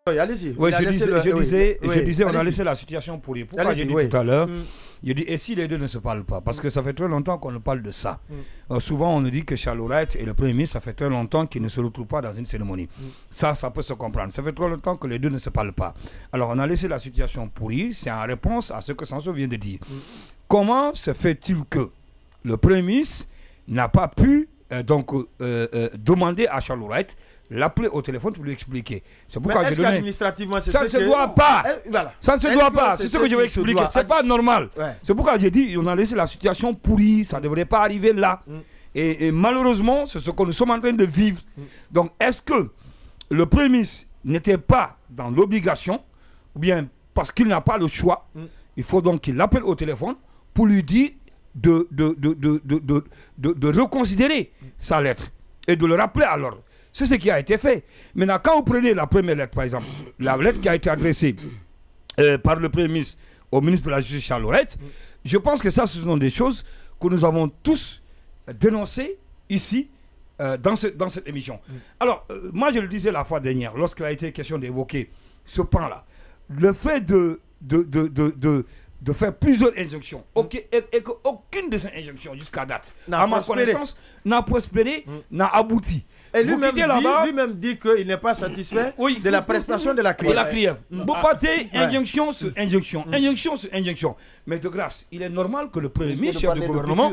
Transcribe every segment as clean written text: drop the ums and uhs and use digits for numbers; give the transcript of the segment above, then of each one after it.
Oui, allez-y. Oui, je disais, on a laissé la situation pourrie. Pourquoi j'ai dit tout à l'heure, je dis, et si les deux ne se parlent pas? Parce que ça fait très longtemps qu'on ne parle de ça. Souvent, on nous dit que Charles Wright et le Premier ministre, ça fait très longtemps qu'ils ne se retrouvent pas dans une cérémonie. Ça peut se comprendre. Ça fait très longtemps que les deux ne se parlent pas. Alors, on a laissé la situation pourrie. C'est en réponse à ce que Sanso vient de dire. Comment se fait-il que le Premier ministre n'a pas pu demander à Charles Wright l'appeler au téléphone pour lui expliquer? C'est pourquoi est-ce qu'administrativement, ça ne se doit pas. Ça ne se doit pas. C'est ce que je vais expliquer. C'est pas normal. C'est pourquoi j'ai dit on a laissé la situation pourrie. Ça ne devrait pas arriver là. Et malheureusement, c'est ce que nous sommes en train de vivre. Donc, est-ce que le Premier ministre n'était pas dans l'obligation, ou bien parce qu'il n'a pas le choix, il faut donc qu'il l'appelle au téléphone pour lui dire de reconsidérer sa lettre et de le rappeler à l'ordre. C'est ce qui a été fait. Maintenant, quand vous prenez la première lettre, par exemple, la lettre qui a été adressée par le Premier ministre au ministre de la Justice, Charles Wright, je pense que ça, ce sont des choses que nous avons tous dénoncées ici, dans cette émission. Alors, moi, je le disais la fois dernière, lorsqu'il a été question d'évoquer ce pan-là, le fait de faire plusieurs injonctions, et qu'aucune de ces injonctions, jusqu'à date, à ma connaissance, n'a prospéré, n'a abouti. Et lui-même dit qu'il n'est pas satisfait de la prestation de la CRIEF. Bopaté, injonction sur injonction, injonction sur injonction. Mais de grâce, il est normal que le Premier ministre, chef du gouvernement,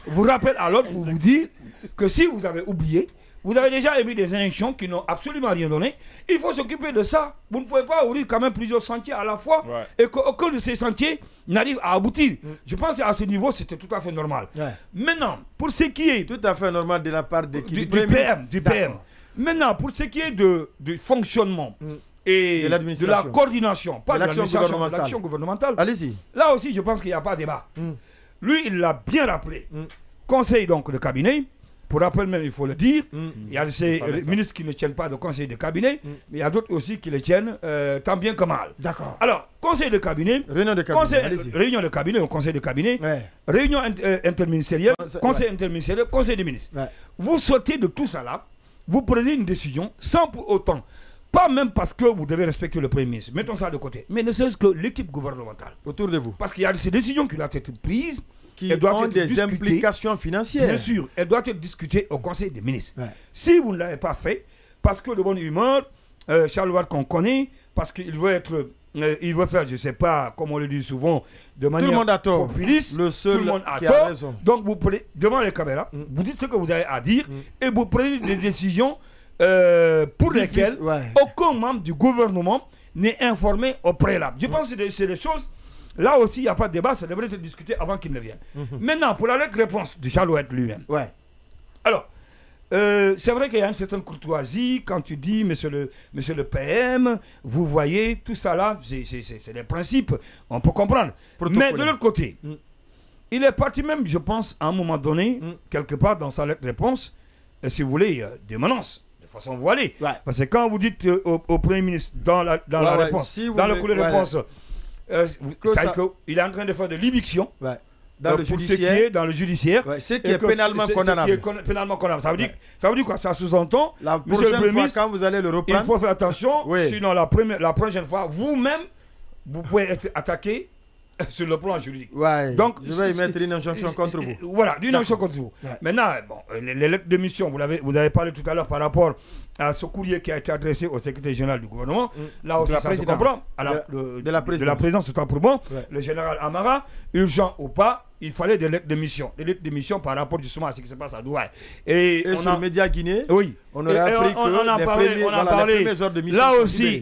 vous rappelle alors pour vous dire que si vous avez oublié, vous avez déjà émis des injonctions qui n'ont absolument rien donné. Il faut s'occuper de ça. Vous ne pouvez pas ouvrir quand même plusieurs sentiers à la fois et qu'aucun de ces sentiers n'arrive à aboutir. Je pense qu'à ce niveau, c'était tout à fait normal. Maintenant, pour ce qui est... Tout à fait normal de la part de du PM. Maintenant, pour ce qui est du fonctionnement et de la coordination, pas de l'action gouvernementale, allez-y. Là aussi, je pense qu'il n'y a pas de débat. Lui, il l'a bien rappelé. Conseil donc de cabinet. Pour rappel même, il faut le dire, il y a ces ministres qui ne tiennent pas de conseil de cabinet, mais il y a d'autres aussi qui le tiennent tant bien que mal. D'accord. Alors, conseil de cabinet, réunion de cabinet, conseil de cabinet, réunion interministérielle, conseil interministériel, conseil des ministres. Vous sortez de tout ça là, vous prenez une décision sans pour autant, pas même parce que vous devez respecter le Premier ministre, mettons ça de côté, mais ne serait-ce que l'équipe gouvernementale. Autour de vous. Parce qu'il y a ces décisions qui doivent être prises, qui ont des implications financières. Bien sûr, elle doit être discutée au Conseil des ministres. Si vous ne l'avez pas fait, parce que de bonne humeur, Charles Wright qu'on connaît, parce qu'il veut être, il veut faire, je ne sais pas, comme on le dit souvent, de manière populiste, le seul tout le monde a qui tort. a raison. Donc vous prenez devant les caméras, vous dites ce que vous avez à dire et vous prenez des décisions pour lesquelles aucun membre du gouvernement n'est informé au préalable. Je pense que c'est des choses. Là aussi, il n'y a pas de débat, ça devrait être discuté avant qu'il ne vienne. Maintenant, pour la lettre-réponse de Charles Wright lui-même. Alors, c'est vrai qu'il y a une certaine courtoisie quand tu dis, monsieur le PM, vous voyez, tout ça là, c'est des principes, on peut comprendre. Mais de l'autre côté, il est parti même, je pense, à un moment donné, quelque part dans sa lettre-réponse, si vous voulez, des menaces. De façon voilée. Parce que quand vous dites au Premier ministre dans la réponse, si dans le coup de réponse, il est en train de faire de l'éviction dans le judiciaire. Dans le judiciaire. Ce qui est pénalement condamnable. Ça veut dire quoi? Ça sous-entend, la prochaine fois, quand vous allez le reprendre, il faut faire attention. Sinon, la prochaine fois, vous-même, vous pouvez être attaqué sur le plan juridique. Donc, je vais y mettre une injonction contre vous. Voilà, une injonction contre vous. Maintenant, bon, les lettres de mission, vous avez parlé tout à l'heure par rapport à ce courrier qui a été adressé au secrétaire général du gouvernement. Là aussi, ça se comprend. De la présidence, c'est pour bon. Le général Amara, urgent ou pas, il fallait des lettres de mission. Des lettres de mission par rapport justement à ce qui se passe à Douai. Et sur les médias guinéens, on aurait appris que les premiers ordres de mission.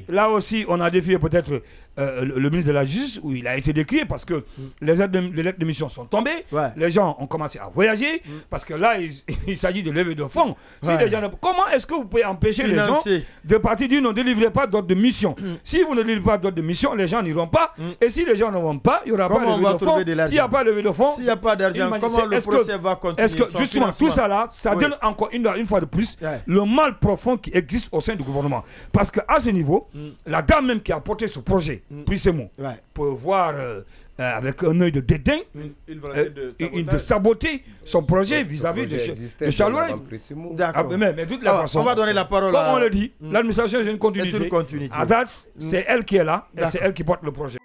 Là aussi, on a défié peut-être le ministre de la Justice, où il a été décrié parce que les lettres de mission sont tombées. Les gens ont commencé à voyager parce que là, il s'agit de levée de fonds. Comment est-ce que vous pouvez empêcher les gens de partir dire ne délivrez pas d'ordre de mission? Si vous ne délivrez pas d'ordre de mission, les gens n'iront pas. Et si les gens ne vont pas, il n'y aura pas de levée de fonds. S'il n'y a pas de levée de fonds, s'il n'y a pas d'argent, comment le procès va continuer? Est-ce que justement tout ça là, ça donne encore une fois de plus le mal profond qui existe au sein du gouvernement. Parce qu'à ce niveau, la dame même qui a porté ce projet, Prissemo, peut voir avec un œil de dédain, de saboter son projet vis-à-vis de Chaloué. D'accord. Mais de toute la façon, on va donner la parole comme on le dit, l'administration, j'ai une continuité. Une continuité. À date, c'est elle qui est là et c'est elle qui porte le projet.